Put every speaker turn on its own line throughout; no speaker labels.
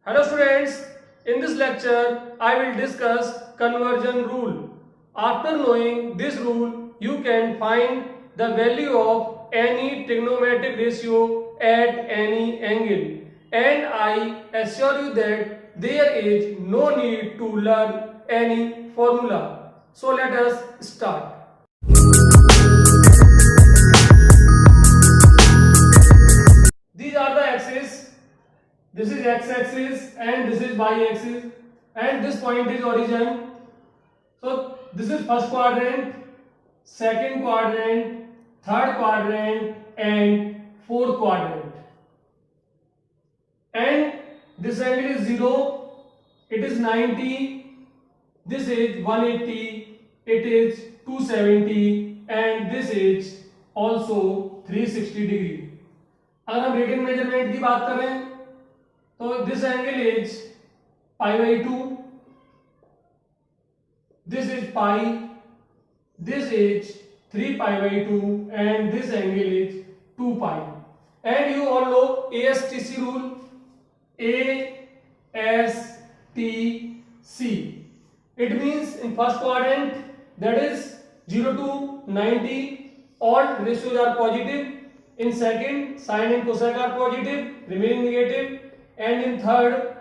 Hello students, in this lecture I will discuss conversion rule. After knowing this rule, you can find the value of any trigonometric ratio at any angle. And I assure you that there is no need to learn any formula. So let us start. These are the axes. This is x-axis and this is y-axis, and this point is origin. So this is first quadrant, second quadrant, third quadrant and fourth quadrant. And this angle is 0, it is 90, this is 180, it is 270 and this is also 360 degree. अगर हम radian measurement की बात करें तो this angle is pi by 2, this is pi, this is 3 pi by 2 and this angle is 2 pi. And you all know ASTC rule, ASTC. It means in first quadrant, that is 0 to 90, all ratios are positive. In second, sine and cosine are positive, remaining negative. And in third,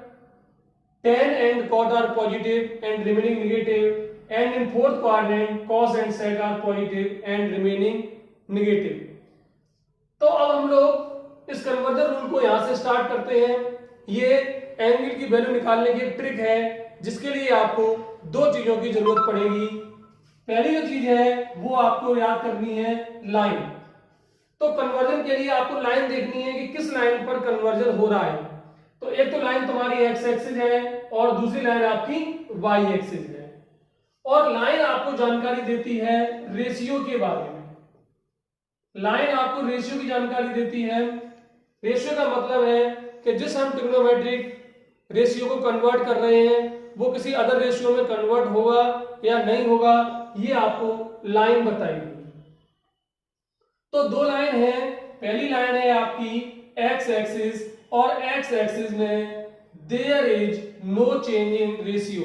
tan and cot are positive and remaining negative. And in fourth quadrant, cos and sec are positive and remaining negative. तो अब हम लोग इस conversion rule को यहां से start करते हैं. ये एंगल की वैल्यू निकालने की एक ट्रिक है जिसके लिए आपको दो चीजों की जरूरत पड़ेगी. पहली जो चीज है वो आपको याद करनी है लाइन. तो कन्वर्जन के लिए आपको लाइन देखनी है कि किस लाइन पर कन्वर्जन हो रहा है. तो एक तो लाइन तुम्हारी एक्स एक्सिस है और दूसरी लाइन आपकी वाई एक्सिस है. और लाइन आपको जानकारी देती है रेशियो के बारे में. लाइन आपको रेशियो की जानकारी देती है. रेशियो का मतलब है कि जिस हम ट्रिग्नोमेट्रिक रेशियो को कन्वर्ट कर रहे हैं वो किसी अदर रेशियो में कन्वर्ट होगा या नहीं होगा, ये आपको लाइन बताएगी. तो दो लाइन है. पहली लाइन है आपकी एक्स एक्सिस और एक्स एक्सिस में there is no change in ratio,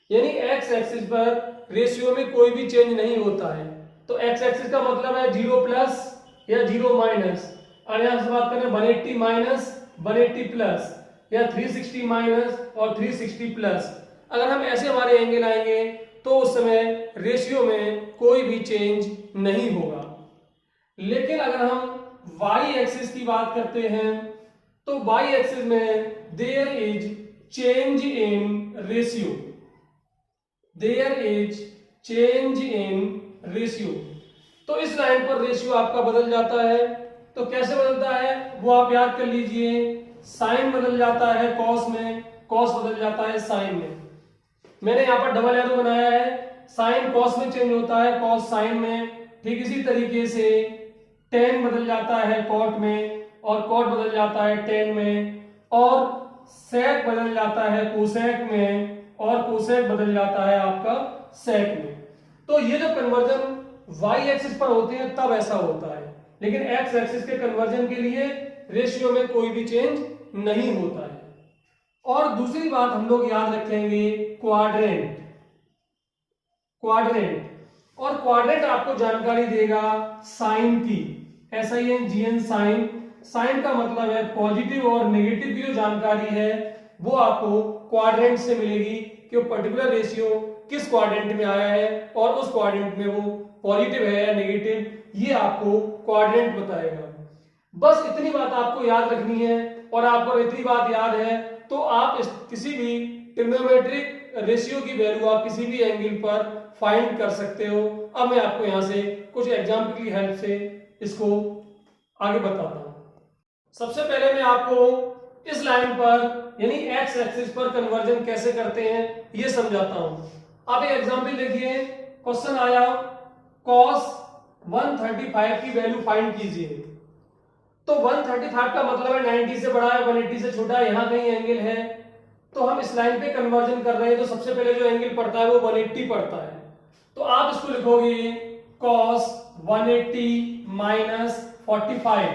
यानी एक्स एक्सिस पर रेशियो में कोई भी चेंज नहीं होता है. तो एक्स एक्सिस का मतलब है 0 प्लस या 0 माइनस. और यहां से बात करें 180 माइनस 180 प्लस या 360 माइनस और 360 प्लस. अगर हम ऐसे हमारे एंगल आएंगे तो उस समय रेशियो में कोई भी चेंज नहीं होगा. लेकिन अगर हम वाई एक्सिस की बात करते हैं तो वाई एक्सिस में there is change in ratio. There is change in ratio. तो इस लाइन पर रेशियो आपका बदल जाता है. तो कैसे बदलता है वो आप याद कर लीजिए. साइन बदल जाता है कॉस में, कॉस बदल जाता है साइन में. मैंने यहां पर डबल एरो बनाया है. साइन कॉस में चेंज होता है, कॉस साइन में. ठीक इसी तरीके से टेन बदल जाता है कॉट में और कॉट बदल जाता है टेन में. और सेक बदल जाता है कोसेक में और कोसेक बदल जाता है आपका सेक में. तो ये जो कन्वर्जन वाई एक्सिस पर होते हैं तब ऐसा होता है, लेकिन एक्स एक्सिस के कन्वर्जन के लिए रेशियो में कोई भी चेंज नहीं होता है. और दूसरी बात हम लोग याद रखेंगे क्वाड्रेंट. क्वाड्रेंट और क्वाड्रेंट आपको जानकारी देगा साइन की. SIN sign. साइन का मतलब है पॉजिटिव और नेगेटिव की जो जानकारी है वो आपको क्वाड्रेंट से मिलेगी कि पर्टिकुलर रेशियो किस क्वाड्रेंट में आया है और उस क्वाड्रेंट में वो पॉजिटिव है या नेगेटिव, ये आपको क्वाड्रेंट बताएगा. बस इतनी बात आपको याद रखनी है. और आपको इतनी बात याद है तो आप किसी भी ट्रिग्नोमेट्रिक रेशियो की वैल्यू आप किसी भी एंगल पर फाइंड कर सकते हो. अब मैं आपको यहां से कुछ एग्जांपल की हेल्प से इसको आगे बताता हूं. सबसे पहले मैं आपको इस लाइन पर यानी एक्स एक्सिस पर कन्वर्जन कैसे करते हैं ये समझाता हूं. आप एक एग्जांपल देखिए. क्वेश्चन आया cos 135 की वैल्यू फाइंड कीजिए. तो 135 का मतलब है 90 से बड़ा है, 180 से छोटा है. यहां कहीं एंगल है तो हम इस लाइन पे कन्वर्जन कर रहे हैं. तो सबसे पहले जो एंगल पड़ता है वो 180 पड़ता है. तो आप इसको लिखोगे cos 180 माइनस 45.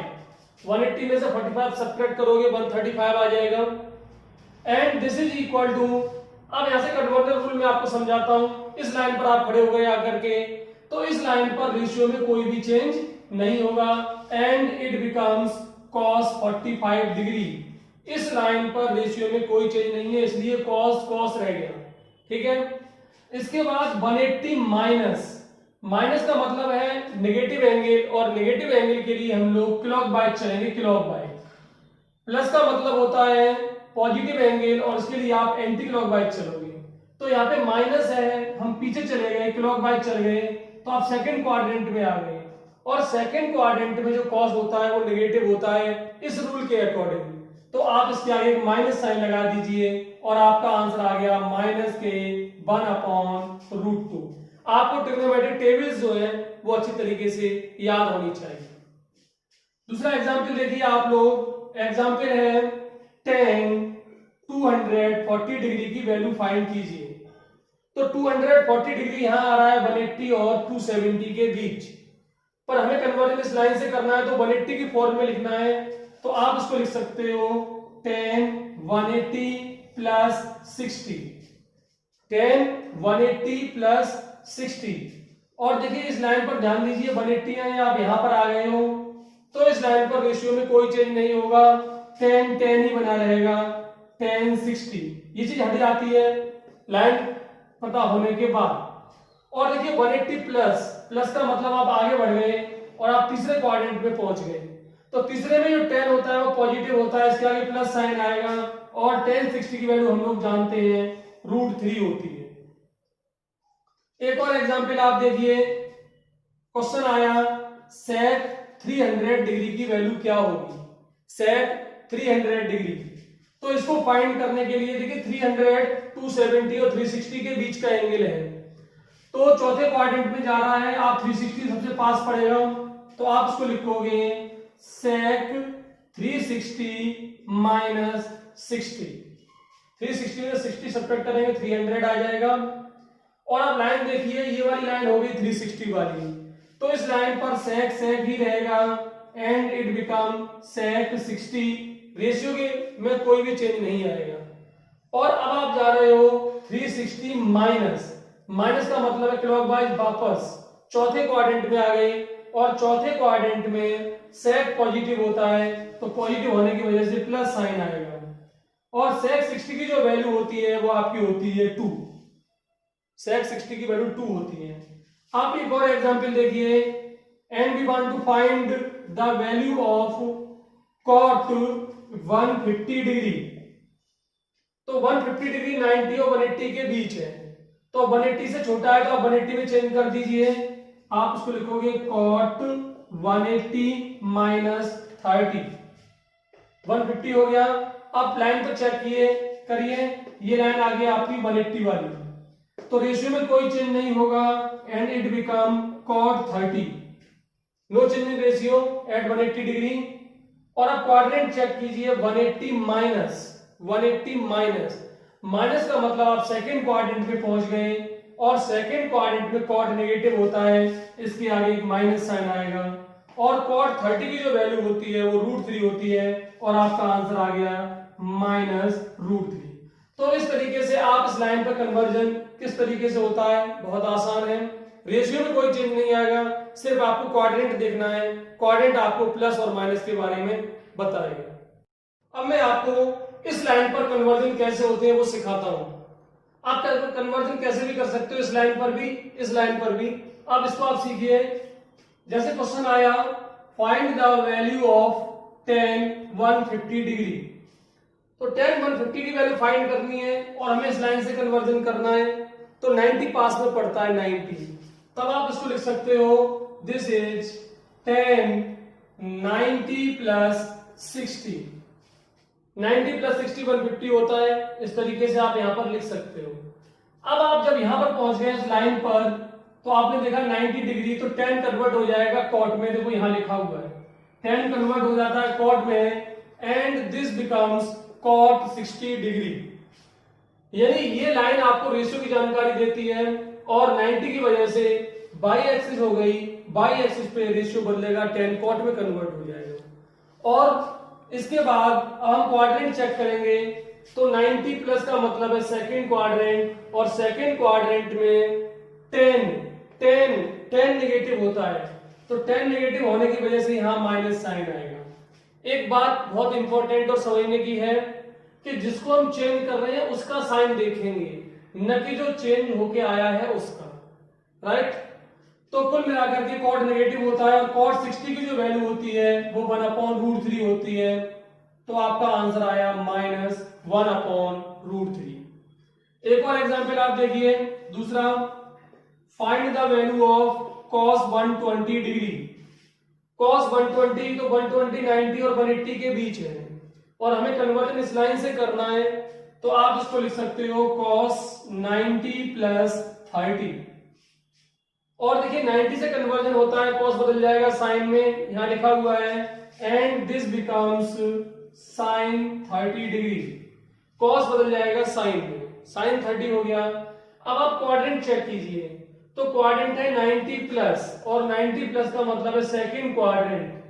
180 में से 45 सब्ट्रैक्ट करोगे 135 आ जाएगा. And this is equal to, अब यहां से कन्वर्जन रूल मैं आपको समझाता हूं। इस लाइन पर आप खड़े हो गए आकर के, तो इस लाइन पर रेशियो में कोई भी चेंज नहीं होगा and it becomes cos 45 degree. इस लाइन पर रेशियो में कोई चेंज नहीं है, इसलिए cos cos रह गया, ठीक है। इसके बाद 180 माइनस, माइनस का मतलब है नेगेटिव एंगल, और नेगेटिव एंगल के लिए हम लोग क्लॉक वाइज चलेंगे, क्लॉक वाइज। प्लस का मतलब होता है पॉजिटिव एंगल, और इसके लिए आप एंटी क्लॉक वाइज चलोगे। तो यहाँ पे माइनस है, हम पीछे चले गए, क्लॉक वाइज चल गए, तो आप सेकंड क्वाड्रेंट में आ गए, और सेकंड क्वाड्रेंट में जो कॉस होता है वो नेगेटिव होता है इस रूल के अकॉर्डिंग। तो आप इसके आगे एक माइनस साइन लगा दीजिए और आपका आंसर आ गया माइनस के 1/√2। आपको ट्रिग्नोमेट्रिक टेबल्स जो है वो अच्छी तरीके से याद होनी चाहिए। दूसरा एग्जाम्पल देखिए आप लोग, एग्जाम्पल है tan 240 डिग्री की वैल्यू फाइंड कीजिए। तो 240 डिग्री यहां आ रहा है 180 और 270 के बीच, पर हमें कन्वर्जन इस लाइन से करना है तो 180 की फॉर्म में लिखना है। तो आप इसको लिख सकते हो tan 180 प्लस 60, tan 180 प्लस 60। और देखिए इस लाइन पर ध्यान दीजिए 180 है, आप यहां पर आ गए हो, तो इस लाइन पर रेशियो में कोई चेंज नहीं होगा, tan tan ही बना रहेगा, tan 60। ये चीज हट जाती है लाइन पता होने के बाद। और देखिए 180 प्लस, प्लस का मतलब आप आगे बढ़ गए और आप तीसरे क्वाड्रेंट में पहुंच गए। तो तीसरे में जो tan होता है वो पॉजिटिव होता है, इसके आगे प्लस साइन आएगा, और tan 60 की वैल्यू हम लोग जानते हैं √3 होती है। एक और एग्जांपल आप देखिए, क्वेश्चन आया sec 300 डिग्री की वैल्यू क्या होगी, sec 300 डिग्री। तो इसको फाइंड करने के लिए देखिए 300, 270 और 360 के बीच का एंगल है, तो चौथे क्वाड्रेंट में जा रहा है, आप 360 सबसे पास पड़ेगा, तो आप इसको लिखोगे sec 360 माइनस 60। 360 में 60 सब्ट्रैक्ट करेंगे 300 आ जाएगा। और अब लाइन देखिए, ये वाली लाइन होगी 360 वाली, तो इस लाइन पर sec sec ही रहेगा and it become sec 60। Ratio के में कोई भी चेंज नहीं आएगा। और अब आप जा रहे हो 360 माइनस, माइनस का मतलब है क्लॉकवाइज वापस चौथे क्वाड्रेंट में आ गए, और चौथे क्वाड्रेंट में sec पॉजिटिव होता है, तो पॉजिटिव होने की वजह से प्लस साइन आएगा, और sec 60 की जो वैल्यू होती है वो आपकी होती है 2, sec 60 की वैल्यू 2 होती है। आप एक और एग्जांपल देखिए, and we want to find the value of cot 150 degree. तो 150 डिग्री 90 और 180 के बीच है, तो 180 से छोटा है तो आप 180 में चेंज कर दीजिए, आप उसको लिखोगे cot 180 माइनस 30, 150 हो गया। आप लाइन पर चेक करिए, ये लाइन आ गई आपकी 180 वाली, तो रेशियो में कोई चेंज नहीं होगा and it become cot 30, no change in ratio at 180 degree. और आप क्वाड्रेंट चेक कीजिए 180 माइनस, 180 माइनस, माइनस का मतलब आप सेकंड क्वाड्रेंट में पहुंच गए, और सेकंड क्वाड्रेंट में cot नेगेटिव होता है, इसके आगे एक माइनस साइन आएगा, और cot 30 की जो वैल्यू होती है वो √3 होती है, और आपका आंसर आ गया -√3। तो इस तरीके से आप इस लाइन पर कन्वर्जन किस तरीके से होता है, बहुत आसान है, रेशियो में कोई चेंज नहीं आएगा, सिर्फ आपको क्वाड्रेंट देखना है, क्वाड्रेंट आपको प्लस और माइनस के बारे में बताएगा। अब मैं आपको इस लाइन पर कन्वर्जन कैसे होते हैं वो सिखाता हूं। आप कन्वर्जन कैसे भी कर सकते हो, इस लाइन पर भी, इस लाइन पर भी। अब इसको आप सीखिए, जैसे क्वेश्चन आया find the value of tan 150 degree. तो tan 150 की वैल्यू फाइंड करनी है और हमें इस लाइन से कन्वर्जन करना है, तो 90 पास में पड़ता है 90, तब आप इसको लिख सकते हो this is tan 90 plus 60, 90 plus 60 150 होता है, इस तरीके से आप यहां पर लिख सकते हो। अब आप जब यहां पर पहुंच गए इस लाइन पर, तो आपने देखा 90 डिग्री, तो tan कन्वर्ट हो जाएगा cot में, देखो यहां लिखा हुआ है tan कन्वर्ट हो जाता है cot में, and this becomes cot 60 degree. यानी ये लाइन आपको रेशियो की जानकारी देती है, और 90 की वजह से बाई एक्सिस हो गई, बाई एक्सिस पे रेशियो बदलेगा, tan cot में कन्वर्ट हो जाएगा। और इसके बाद हम क्वाड्रेंट चेक करेंगे, तो 90 प्लस का मतलब है सेकंड क्वाड्रेंट, और सेकंड क्वाड्रेंट में 10 नेगेटिव होता है, तो 10 नेगेटिव होने की वजह से यहां माइनस साइन आएगा। एक बात बहुत इंपॉर्टेंट और समझने की है कि जिसको हम चेंज कर रहे हैं उसका साइन देखेंगे, न कि जो चेंज होके आया है उसका, राइट। तो कुल मिलाकर के कॉट नेगेटिव होता है, और कॉट 60 की जो वैल्यू होती है वो 1/√3 होती है, तो आपका आंसर आया -1/√3। एक और एग्जांपल आप देखिए, दूसरा, find the value of cos 120 degree. cos 120 तो 120 90 और 180 के बीच है, और हमें कन्वर्जन इस लाइन से करना है, तो आप इसको लिख सकते हो cos 90 + 30। और देखिए 90 से कन्वर्जन होता है, cos बदल जाएगा साइन में, यहां लिखा हुआ है and this becomes sin 30 degree. cos बदल जाएगा साइन में, sin 30 हो गया। अब आप क्वाड्रेंट चेक कीजिए, तो क्वाड्रेंट है 90 प्लस, और 90 प्लस का मतलब है सेकंड क्वाड्रेंट,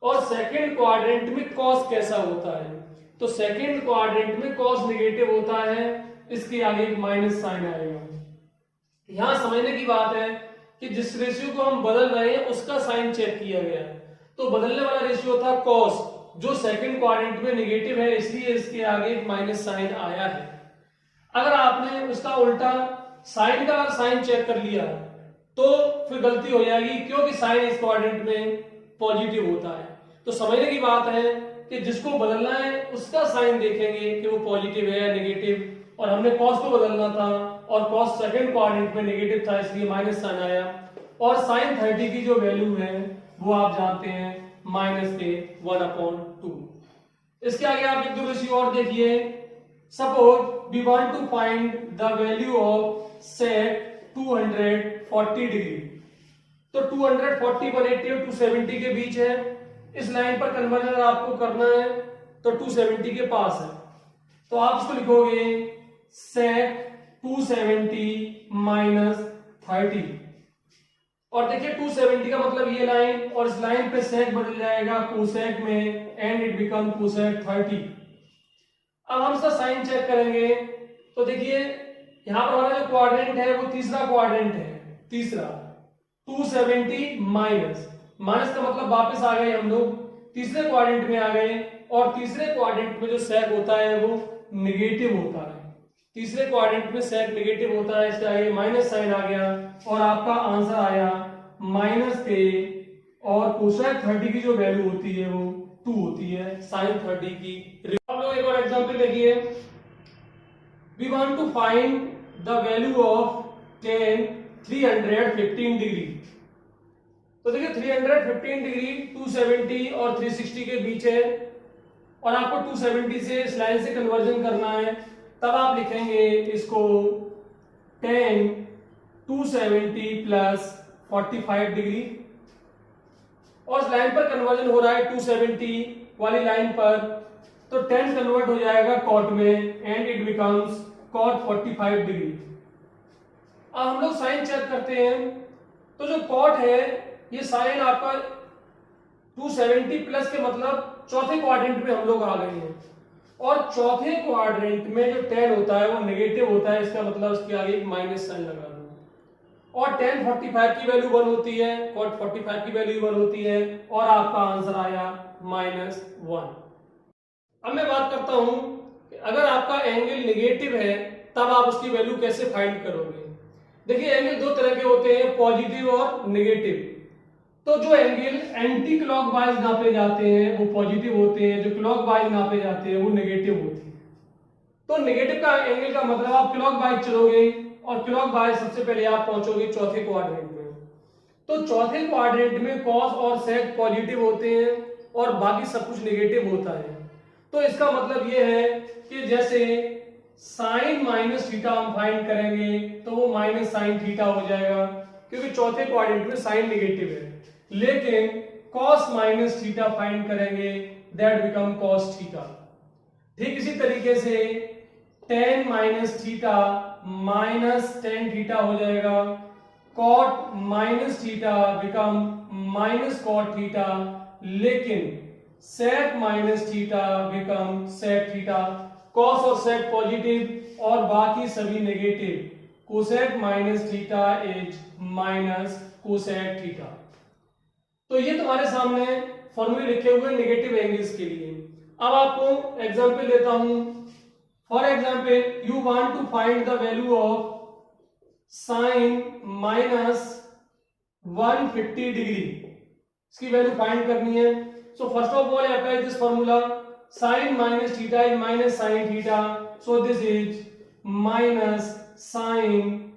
और सेकंड क्वाड्रेंट में cos कैसा होता है, तो सेकंड क्वाड्रेंट में cos नेगेटिव होता है, इसके आगे एक माइनस साइन आएगा। यहां समझने की बात है कि जिस रेशियो को हम बदल रहे हैं उसका साइन चेक किया गया, तो बदलने वाला रेशियो था cos, जो सेकंड क्वाड्रेंट में नेगेटिव है, इसलिए इसके आगे एक माइनस साइन आया है। अगर आपने उसका उल्टा साइन का अगर साइन चेक कर लिया तो फिर गलती हो जाएगी, क्योंकि साइन इस क्वाड्रेंट में पॉजिटिव होता है। तो समझने की बात है कि जिसको बदलना है उसका साइन देखेंगे कि वो पॉजिटिव है या नेगेटिव, और हमने cos को बदलना था, और cos सेकंड क्वाड्रेंट में नेगेटिव था, इसलिए माइनस साइन आया। और sin 30 की जो वैल्यू है वो आप जानते हैं -1/2। इसके आगे आप एक दो रेशियो और देखिए, suppose we want to find the value of sec 240 degree. तो 240 180 और 270 के बीच है, इस लाइन पर कन्वर्जन आपको करना है, तो 270 के पास है, तो आप इसको लिखोगे sec 270 - 30। और देखिए 270 का मतलब ये लाइन, और इस लाइन पे sec बदल जाएगा cosec में, एंड इट बिकम cosec 30। अब हम इसका साइन चेक करेंगे, तो देखिए यहां पर हमारा जो क्वाड्रेंट है वो तीसरा क्वाड्रेंट है, तीसरा 270 माइनस का मतलब वापस आ गए हम लोग तीसरे क्वाड्रेंट में आ गए, और तीसरे क्वाड्रेंट में जो sec होता है वो नेगेटिव होता है, तीसरे क्वाड्रेंट में sec नेगेटिव होता है, इसके आगे माइनस साइन आ गया, और आपका आंसर आया -k, और cosec 30 की जो वैल्यू होती है वो 2 होती है sin 30 की। हम लोग एक और एग्जांपल देखिए, we want to find the value of tan 315 degree. तो देखिए 315 डिग्री 270 और 360 के बीच है, और आपको 270 से इस लाइन से कन्वर्जन करना है, तब आप लिखेंगे इसको tan 270 + 45 डिग्री, और इस लाइन पर कन्वर्जन हो रहा है 270 वाली लाइन पर, तो tan कन्वर्ट हो जाएगा cot में, and it becomes cot 45 degree. अब हम लोग साइन चेक करते हैं, तो जो cot है ये साइन आपका 270 प्लस के मतलब चौथे क्वाड्रेंट में हम लोग आ गए हैं, और चौथे क्वाड्रेंट में जो tan होता है वो नेगेटिव होता है, इसका मतलब इसके आगे एक माइनस साइन लगा दो, और tan 45 की वैल्यू 1 होती है, cot 45 की वैल्यू 1 होती है, और आपका आंसर आया -1। अब मैं बात करता हूं कि अगर आपका एंगल नेगेटिव है तब आप उसकी वैल्यू कैसे फाइंड करोगे। देखिए एंगल दो तरह के होते हैं, पॉजिटिव और नेगेटिव। तो जो एंगल एंटी क्लॉकवाइज नापे जाते हैं वो पॉजिटिव होते हैं, जो क्लॉकवाइज नापे जाते हैं वो नेगेटिव होते हैं। तो नेगेटिव का एंगल का मतलब आप क्लॉकवाइज चलोगे, और क्लॉकवाइज सबसे पहले आप पहुंचोगे चौथे क्वाड्रेंट में, तो चौथे क्वाड्रेंट में cos और sec पॉजिटिव होते हैं, और बाकी सब कुछ नेगेटिव होता है। तो इसका मतलब ये है कि जैसे sin -थीटा हम फाइंड करेंगे तो वो -sin थीटा हो जाएगा, क्योंकि चौथे क्वाड्रेंट में साइन नेगेटिव है, लेकिन cos -थीटा फाइंड करेंगे दैट बिकम cos थीटा। ठीक इसी तरीके से tan -थीटा -tan थीटा हो जाएगा, cot -theta become -cot theta, लेकिन sec -theta become sec theta. Cos और सेक पॉजिटिव और बाकी सभी negative, cosec minus theta is minus cosec theta. तो ये तुम्हारे सामने फॉर्मूले लिखे हुए नेगेटिव एंगल्स के लिए। अब आपको एग्जांपल देता हूं। For example you want to find the value of sine minus 150 degree, इसकी वैल्यू फाइंड करनी है। So first of all apply this formula, sine minus theta is minus sine theta, so this is minus sine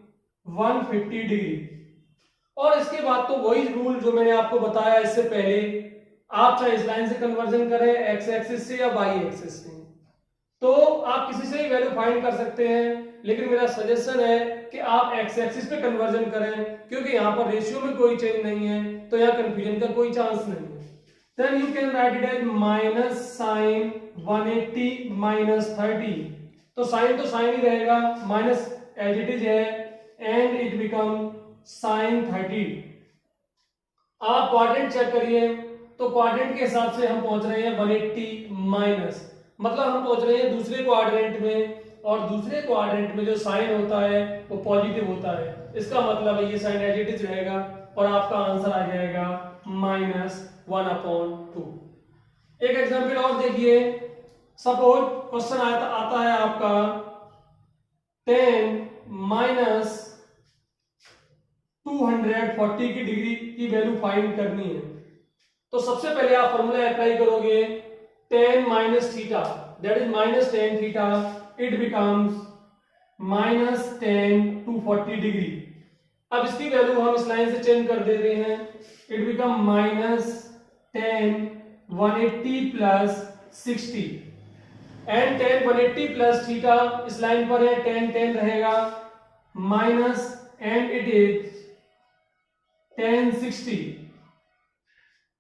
150 degree. और इसके बाद तो वही rule जो मैंने आपको बताया इससे पहले, आप चाहे इस लाइन से कन्वर्जन करें एक्स एक्सिस से या वाई एक्सिस से, तो आप किसी से ही वैल्यू फाइंड कर सकते हैं, लेकिन मेरा सजेशन है कि आप एक्स एक्सिस पे कन्वर्जन करें, क्योंकि यहाँ पर रेशियो में कोई चेंज नहीं है, तो यहाँ कंफ्यूजन का कोई चांस नहीं है। Then you can write it as minus sine 180 minus 30, तो साइन तो साइन ही रहेगा, माइनस एज इट इज है, एंड इट बिकम साइन 30। आप क्वाड्रेंट चेक करिए, तो क्वाड्रेंट के हिसाब से हम पहुंच रहे हैं 180 माइनस, मतलब हम पहुंच रहे हैं दूसरे क्वाड्रेंट में, और दूसरे क्वाड्रेंट में जो साइन होता है वो पॉजिटिव होता है। इसका मतलब है ये साइन एज इट इज रहेगा और आपका आंसर आ जाएगा -1/2। एक एग्जांपल और देखिए। सपोज क्वेश्चन आता है आपका 10 माइनस 240 की डिग्री की वैल्यू फाइंड करनी है। तो सबसे पहले आप फॉर्मूला अप्लाई करोगे, 10 minus theta that is minus 10 theta, it becomes minus 10 240 degree. अब इसकी वैल्यू हम इस लाइन से चेंज कर दे रहे हैं, it become minus 10 180 plus 60, and 10 180 plus theta इस लाइन पर है, 10 10 रहेगा, माइनस एंड इट इज 10 60।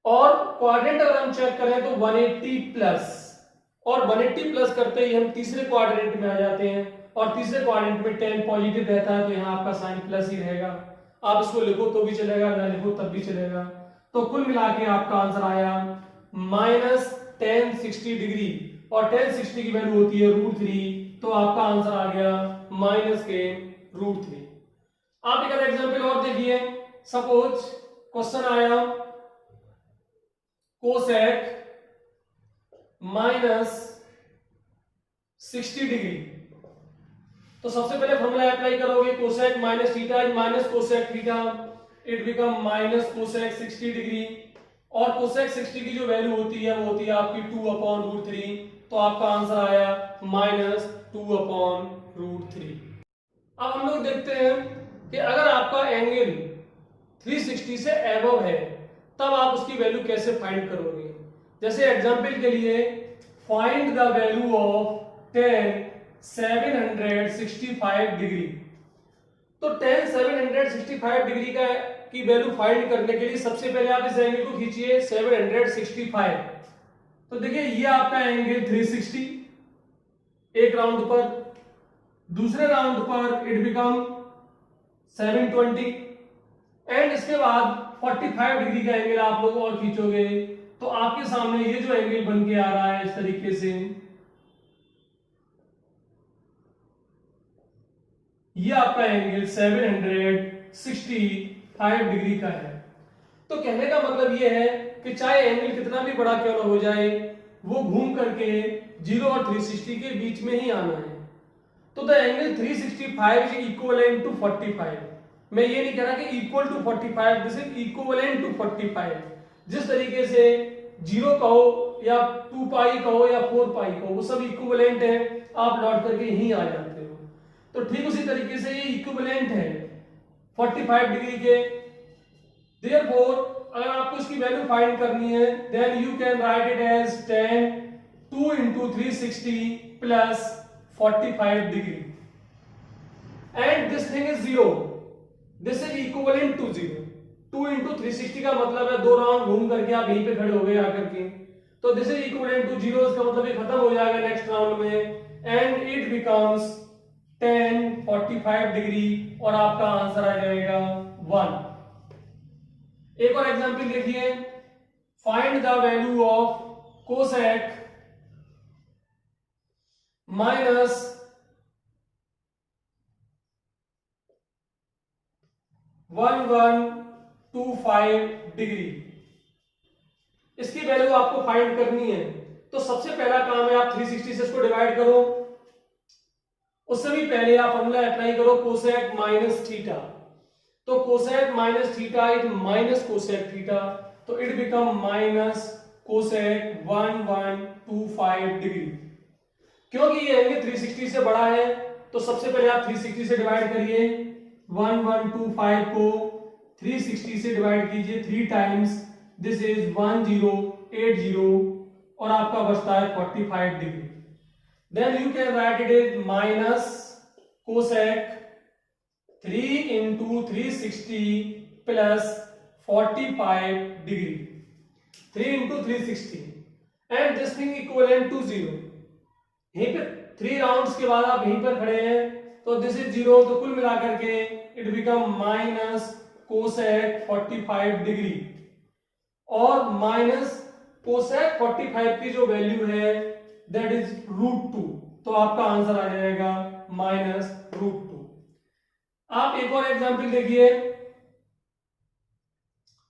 और क्वाड्रेंट अगर हम चेक करें तो 180 प्लस, और 180 प्लस करते ही हम तीसरे क्वाड्रेंट में आ जाते हैं, और तीसरे क्वाड्रेंट में 10 पॉजिटिव रहता है, तो यहाँ आपका साइन प्लस ही रहेगा। आप इसको लिखो तो भी चलेगा, ना लिखो तब भी चलेगा। तो कुल मिला के आपका आंसर आया माइनस 1060 डिग्री, और 1060 की वैल्यू होती है √3, तो आपका आंसर आ गया माइनस के √3। आप एक एग्जाम्पल और देखिए। सपोज क्वेश्चन आया कोसेक माइनस 60 डिग्री, तो सबसे पहले फॉर्मूला अप्लाई करोगे, cosec minus theta is minus cosec theta, it become minus cosec 60 degree, और कोसेक 60 की जो वैल्यू होती है वो होती है आपकी 2/√3, तो आपका आंसर आया -2/√3। अब हम लोग देखते हैं कि अगर आपका एंगल 360 से एबव है तब आप उसकी वैल्यू कैसे फाइंड करोगे। जैसे एग्जांपल के लिए find the value of 10 765 degree, तो 10 765 डिग्री का की वैल्यू फाइंड करने के लिए सबसे पहले आप इस एंगल को खींचिए 765। तो देखिए ये आपका एंगल 360 एक राउंड पर, दूसरे राउंड पर इट बिकम 720, एंड इसके बाद 45 डिग्री का एंगल आप लोग और खींचोगे, तो आपके सामने ये जो एंगल बन के आ रहा है इस तरीके से, ये आपका एंगल 765 डिग्री का है। तो कहने का मतलब ये है कि चाहे एंगल कितना भी बड़ा क्यों ना हो जाए, वो घूम करके 0 और 360 के बीच में ही आना है। तो the angle 365 is equivalent to 45। मैं ये नहीं कह रहा कि equal to 45, this is equivalent to 45। जिस तरीके से 0 कहो या 2 पाई कहो या 4 पाई कहो, वो सब इक्विवेलेंट है, आप लौट करके यहीं आ जाते हो। तो ठीक उसी तरीके से ये इक्विवेलेंट है 45 डिग्री के। देयरफॉर अगर आपको इसकी वैल्यू फाइंड करनी है, then you can write it as 10 2 into 360 plus 45 degree, and this thing is 0, this is equivalent to 0। 2 into 360 का मतलब है 2 राउंड घूम करके आप यहीं पे खड़े हो गए आकर के, तो दिस इज इक्विवेलेंट टू 0, इसका मतलब ये खत्म हो जाएगा नेक्स्ट राउंड में, एंड इट बिकम्स 10 45 डिग्री, और आपका आंसर आ जाएगा 1। एक और एग्जांपल देखिए, find the value of cosec minus 1125 degree. इसकी वैल्यू आपको फाइंड करनी है। तो सबसे पहला काम है आप 360 से इसको डिवाइड करो। उससे भी पहले आप फॉर्मूला अप्लाई करो कोसेक माइनस थीटा। तो cosec minus theta is minus cosec theta, तो it become minus cosec 1125 degree. क्योंकि ये एंगल 360 से बड़ा है तो सबसे पहले आप 360 से डिवाइड करिए। 1125 को 360 से डिवाइड कीजिए 3 टाइम्स, दिस इज 1080 और आपका बचता है 45 degree. Then you can write it is minus cosec 3 into 360 plus 45 degree, 3 into 360 and this thing equivalent to 0। यहीं पे 3 राउंड्स के बाद आप यहीं पर खड़े हैं तो दिस इज 0, तो कुल मिलाकर के it become minus cosec 45 degree और माइनस कोसेक 45 की जो वैल्यू है दैट इज √2, तो आपका आंसर आ जाएगा माइनस √2। आप एक और एग्जाम्पल देखिए।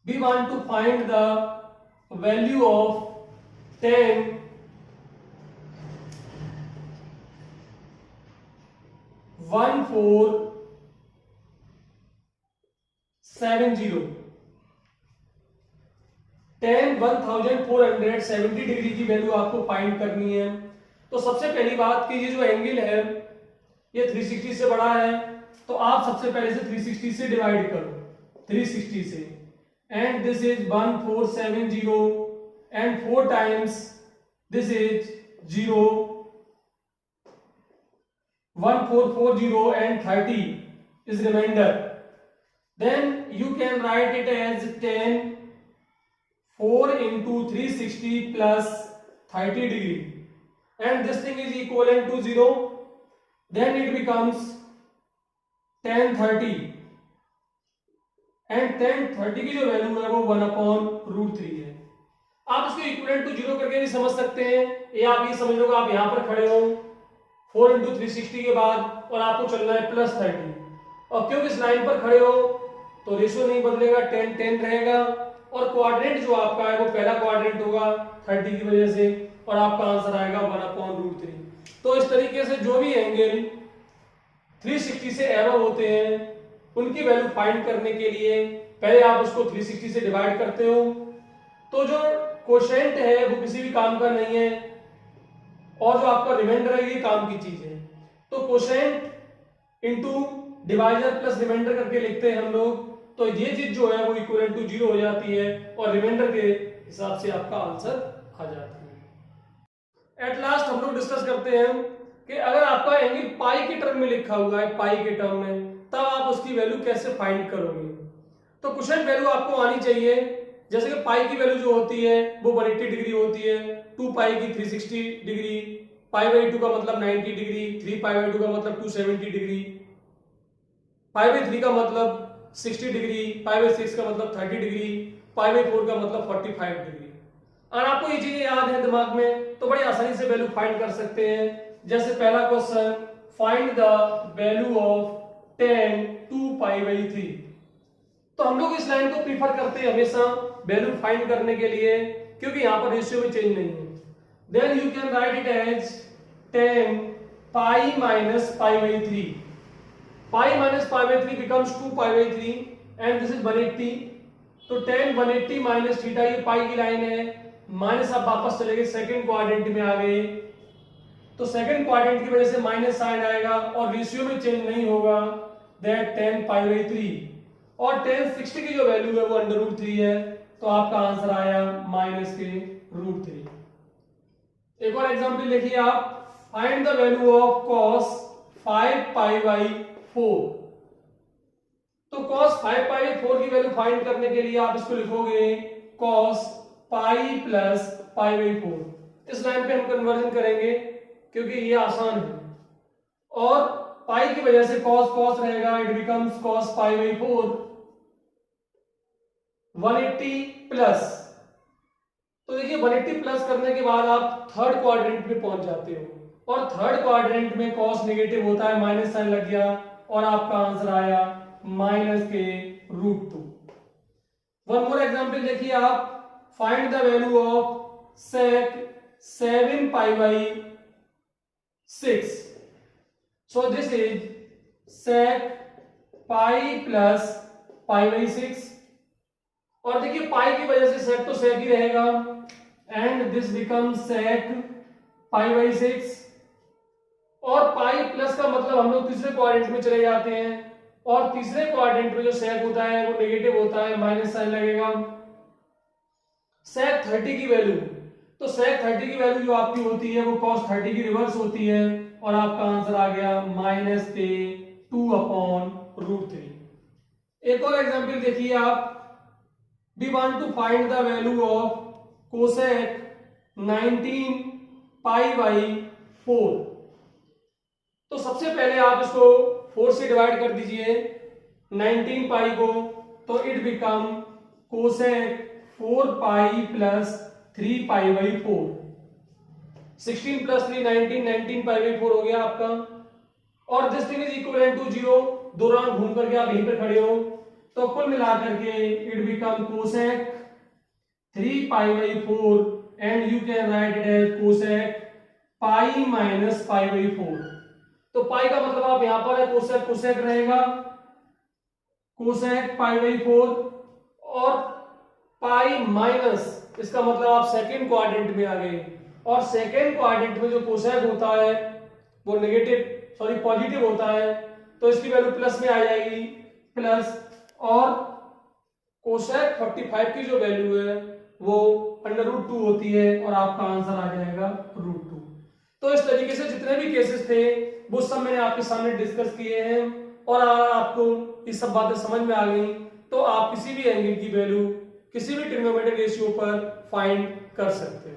We want to find the value of tan 1470। tan 1470 degree की वैल्यू आपको फाइंड करनी है। तो सबसे पहली बात कि ये जो एंगल है ये 360 से बड़ा है, तो आप सबसे पहले से 360 से डिवाइड करो, 360 से, and this is 1470 and 4 times this is 0, 1440 and 30 is remainder. Then you can write it as 10 4 into 360 plus 30 degree and this thing is equivalent to 0. Then it becomes tan 30 and tan 30 की जो value है वो 1/√3 है। आप इसको equivalent to 0 करके भी समझ सकते हैं, या आप ये समझ लो आप यहां पर खड़े हो 4 into 360 के बाद और आपको चलना है +30, और क्योंकि इस लाइन पर खड़े हो तो रेशियो नहीं बदलेगा, 10 10 रहेगा और क्वाड्रेंट जो आपका है वो पहला क्वाड्रेंट होगा 30 की वजह से और आपका आंसर आएगा 1/√3। तो इस तरीके से जो भी एंगल 360 से एबव होते हैं उनकी वैल्यू फाइंड करने के लिए पहले आप उसको 360 से डिवाइड करते हो, तो जो कोशेंट है वो किसी भी काम का नहीं है और जो आपका रिमाइंडर है ये काम की चीज है। तो quotient into divisor plus remainder करके लिखते हैं हम लोग, तो ये चीज जो है वो इक्विवेलेंट टू 0 हो जाती है और रिमाइंडर के हिसाब से आपका आंसर आ जाता है। एट लास्ट हम लोग डिस्कस करते हैं कि अगर आपका एंगल पाई के टर्म में लिखा हुआ है, पाई के टर्म में, तब आप उसकी वैल्यू कैसे फाइंड करोगे। तो क्वेश्चन वैल्यू आपको आनी चाहिए, जैसे कि पाई की वैल्यू जो होती है वो 180 डिग्री होती है, 2 पाई की 360 डिग्री, पाई/2 का मतलब 90 डिग्री, 3 पाई/2 का मतलब 270 डिग्री, पाई/3 का मतलब 60 डिग्री, पाई/6 का मतलब 30 डिग्री, पाई/4 का मतलब 45 डिग्री। अगर आपको ये चीजें याद है दिमाग में तो बड़ी आसानी से वैल्यू फाइंड कर सकते हैं। जैसे पहला question, find the value of tan 2 पाई/3। तो हम लोग इस लाइन को प्रीफर करते हैं हमेशा वैल्यू फाइंड करने के लिए, क्योंकि यहां पर रेशियो में चेंज नहीं है। Then you can write it as tan pi minus पाई/3। पाई माइनस पाई/3 becomes 2 पाई/3 and this is 180। तो tan 180 माइनस थीटा, ये पाई की लाइन है, माइनस आप वापस चले गए सेकंड क्वाड्रेंट में आ गए, तो सेकंड क्वाड्रेंट की वजह से माइनस साइन आएगा और रेशियो में चेंज नहीं होगा, दैट tan पाई/3 और tan 60 की जो वैल्यू है वो √3 है, तो आपका आंसर आया माइनस के √3। एक और एग्जांपल देखिए आप, find the value of cos 5 पाई/4। तो cos 5 पाई/4 की वैल्यू फाइंड करने के लिए आप इसको लिखोगे cos पाई प्लस पाई/4। इस लाइन पे हम कन्वर्जन करेंगे क्योंकि ये आसान है, और पाई की वजह से cos cos रहेगा, इट बिकम्स cos पाई/4 180 प्लस। तो देखिए 180 प्लस करने के बाद आप थर्ड क्वाड्रेंट में पहुंच जाते हो, और थर्ड क्वाड्रेंट में कॉस नेगेटिव होता है, माइनस साइन लग गया और आपका आंसर आया -k√2। वन मोर एग्जांपल देखिए आप, find the value of sec 7π/6। So this is sec pi plus π/6, और देखिए पाई की वजह से sec तो sec ही रहेगा, एंड दिस बिकम sec π/6, और पाई प्लस का मतलब हम लोग तीसरे क्वाड्रेंट में चले जाते हैं, और तीसरे क्वाड्रेंट में जो sec होता है वो नेगेटिव होता है, माइनस साइन लगेगा। sec 30 की वैल्यू, तो sec 30 की वैल्यू जो आपकी होती है वो cos 30 की रिवर्स होती है, और आपका आंसर आ गया -k2/√3। एक और एग्जांपल देखिए आप, we want to find the value of cosec 19π/4। तो सबसे पहले आप इसको 4 से डिवाइड कर दीजिए 19 पाई को, तो it become cosec 4π plus 3π/4। 16 plus 3 19, 19π/4 हो गया आपका, और this thing is equal to 0। दो राउंड घूम करके आप यहीं पर खड़े हो, तो कुल मिलाकर के it become cosec 3π/4 and you can write it as cosec pi minus π/4। तो पाई का मतलब आप यहां पर है cosec cosec रहेगा, cosec π/4, और पाई माइनस इसका मतलब आप सेकंड क्वाड्रेंट में आ गए, और सेकंड क्वाड्रेंट में जो cosec होता है वो पॉजिटिव होता है, तो इसकी वैल्यू प्लस में आ जाएगी, प्लस, और cosec 45 की जो वैल्यू है वो √2 होती है, और आपका आंसर आ जाएगा √2। तो इस तरीके से जितने भी केसेस थे वो सब मैंने आपके सामने डिस्कस किए हैं, और अगर आपको ये सब बातें समझ में आ गई तो आप किसी भी एंगल की वैल्यू किसी भी ट्रिग्नोमेट्रिक रेशियो पर फाइंड कर सकते हो।